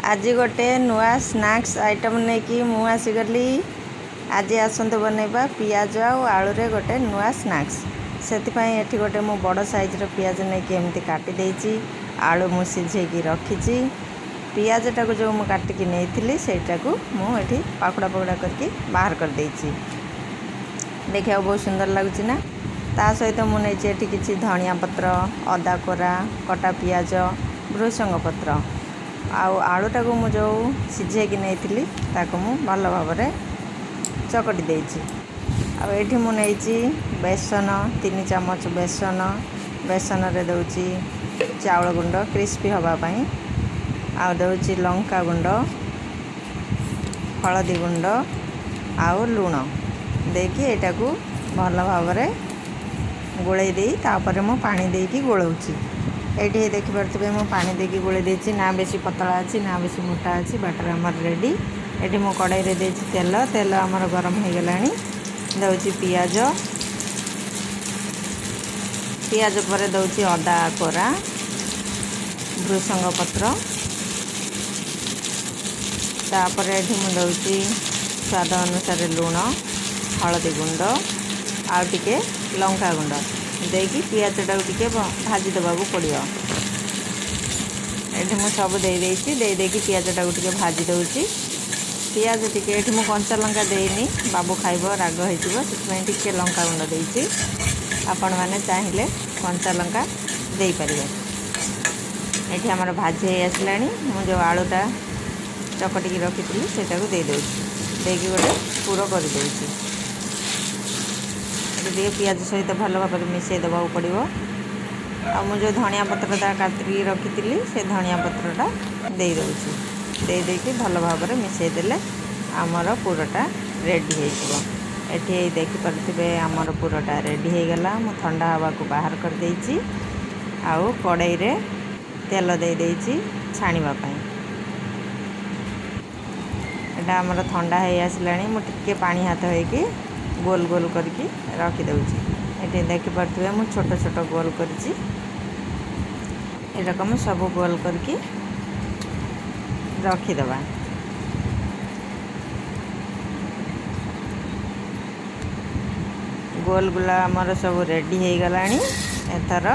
आज गोटे नुआ स्नैक्स आइटम नहीं कि मु आसीगली आज आसतु बनैबा पियाज आलू रे गोटे नुआ स्नैक्स से गोटे मु बड़ साइज पियाज नहीं कि एमती काटी देछि आलू मु सिझेकी रखी पियाजटा को जो मु काटिकी नहीं सेटा को मुझे पाकुड़ा पाकुड़ा करके बाहर कर देछि। देखा बहुत सुंदर लगुच ना। ता सहित मुझे किसी धनिया पत्र अदा कोरा कटा पियाज भृसंग पत्र आलूटा को मुझे सिझेकी नहीं भल भाव चकटी देछि। आठी मुझे बेसन 3 चामच बेसन रे दउची चाउल गुंड क्रिस्पी हवापाई दउची लंका गुंड हलदी गुंड आउ लुण देकी एटा को भल भाव गोले दे तापर मु पानी देकी गोलाउची। ये देखिपे मु पानी देकी गोले देछि ना बेसी पतला अच्छी ना बेसी मोटा अच्छी बाटर आमर रेडी। ये मु कड़ाई रे देछि तेल तेल आमर गरम हो गलानी दउची पियाज पर दउची अदा कोरा भृसंग पत्र तापर ये मु दउची स्वाद अनुसार लुण हलदी गुंड आउ टिके लंका गुंड देकी पियाजटा को टिके भाजी देवाक पड़ो। ये मुझे सब देकी पियाजटा को टिके भाजी दउची। पियाज टिके ये मुझे कंचा लंका देनी बाबू खाइब राग होइतिबो टिके लंका गुंड देछि। आपण माने चाहिए कंचा लंका दे पारिबे। एठी हमर भाजी आसलानी मु जो आलूटा चकटिकी रखी सेटा को दे दउची देकी गोटे पूरा कर दउची। ये पियाज सहित भल भाव मिसई देवा पड़ो। आ मुझे धनिया पत्रटा काटिकी रखी से धनिया पत्रटा दे दउची देकी भल भाव मिसई देले आमर पूरटा रेडी हो। ये देखिपे आमर पूरटा रेडी हो गला। मु ठंडा हवा को बाहर कर देछि आउ कड़ाई रे तेल दे देछि छाणीबा पई। एटा आमर ठंडा हो आसलानी मु टिके पानी हाथ होइकी गोल गोल करके रखी दउची। ये देखिपे मु छोट छोट गोल करछि एरकम सब गोल करके रखीदबा। गोल गुला आमर सब रेडी हो गलानी। एथर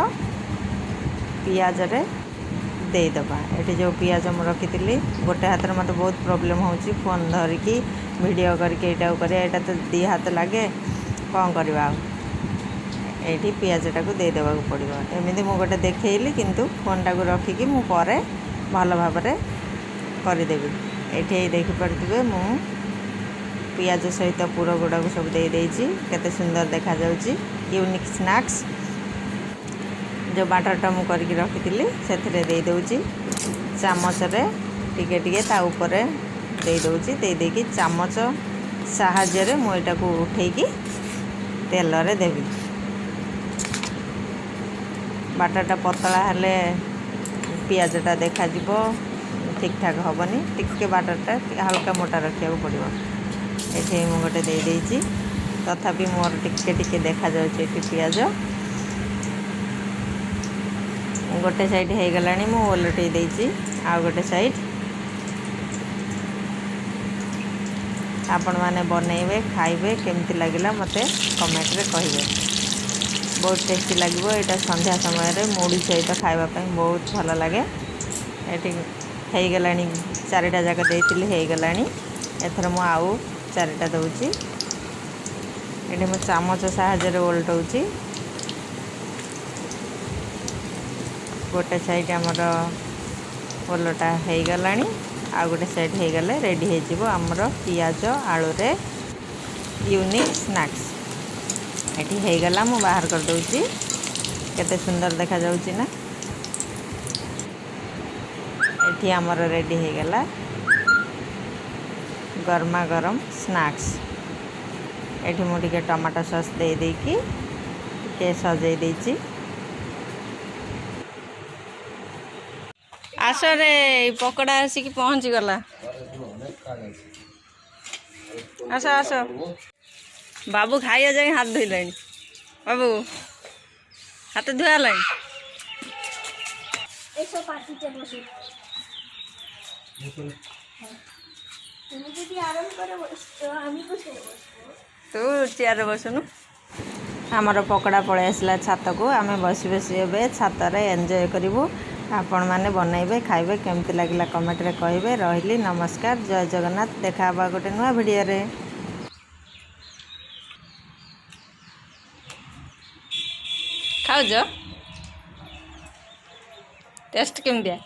पियाज रे देदबा। ये जो पियाज मुझे रखी गोटे हाथ में मत बहुत प्रॉब्लम होची फोन धरिकी वीडियो करके यहाँ तो 2 हाथ लगे कौन करवा। ये पियाजटा को देदेवा पड़ो। एमती मुझे गोटे देखली किंतु फोनटा को रखिकी मु परे भल भाव करदेवी। ये देखिपे मु पियाज सहित पूरा गुड़ा को सब दे देछि। केते सुंदर देखा जाउची यूनिक स्नैक्स जो बाटरटा मु करके रखी से दे दउची चामच रे टिके टिके ता ऊपर दे दउची देकी चामच साहाय्य रे मु एटा को उठेकी तेल रे देवी। बाटरटा पतला हेले पियाजटा देखा जिवो ठीक ठाक हेनी टिके बाटरटा हल्का मोटा रखा पड़ो। ये मु गोटे दे देछि तथापि मोर टिके टिके देखा जाउची पियाज गोटे साइड हो गलानी मु ओलटे देछि आ गोटे साइड आपण माने बनइबे खाइबे केमती लागिला मते कमेंट रे कहिबे। बहुत टेस्टी लागिवो। एटा संध्या समय रे मुड़ी सहित खाइबा पई बहुत भल लागे। एठी हो गलानी 4टा जाक देइतिली हो गलानी। एथर मु आउ 4टा दउची। एठी मु चामच साहाय्य रे ओलटौची। गोटे साइड आमर ओलटा हो गलानी आ गोटे साइड हो गले रेडी हो जिवो आमर पियाज आलू रे यूनिक स्नैक्स। एठी हो गला मु बाहर कर दउची। केते सुंदर देखा जाउची ना। एठी आमर रेडी हो गला गरमा गरम स्नैक्स। एठी मु टिके टमाटो सॉस दे देकी के सजाई देछि। आस रे पकड़ा आसिक पहुँची गला। आस आस बाबू खाइया जाए हाथ धोइलानी। बाबू हाथ धुआ लानी। ତୁ ଚେୟାରରେ ବସୁନୁ। ଆମର ପକୋଡ଼ା ପଳେଇ ଆସିଲା ଛାତକୁ। ଆମେ ବସି ବସି ଏବେ ଛାତରେ ଏନ୍ଜୟ କରିବୁ। ଆପଣମାନେ ବନେଇବେ, ଖାଇବେ, କେମିତି ଲାଗିଲା କମେଣ୍ଟରେ କହିବେ। ରହିଲି, ନମସ୍କାର, ଜୟ ଜଗନ୍ନାଥ। ଦେଖା ହେବା ଗୋଟେ ନୂଆ ଭିଡ଼ିଓରେ। ଖାଉଛ? ଟେଷ୍ଟ କେମିତିଆ?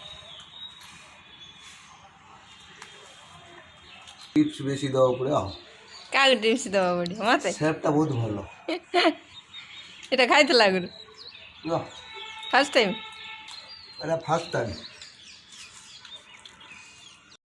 टिप्स बेसी दवा पड़े କାହାକୁ ଟିପ୍ସ ଦେବାକୁ ପଡ଼ିବ? ମୋତେ सेपटा बहुत भल ଏଇଟା ଖାଇଥିଲା ଆଗରୁ ना ଫାର୍ଷ୍ଟ ଟାଇମ୍? एटा फर्स्ट टाइम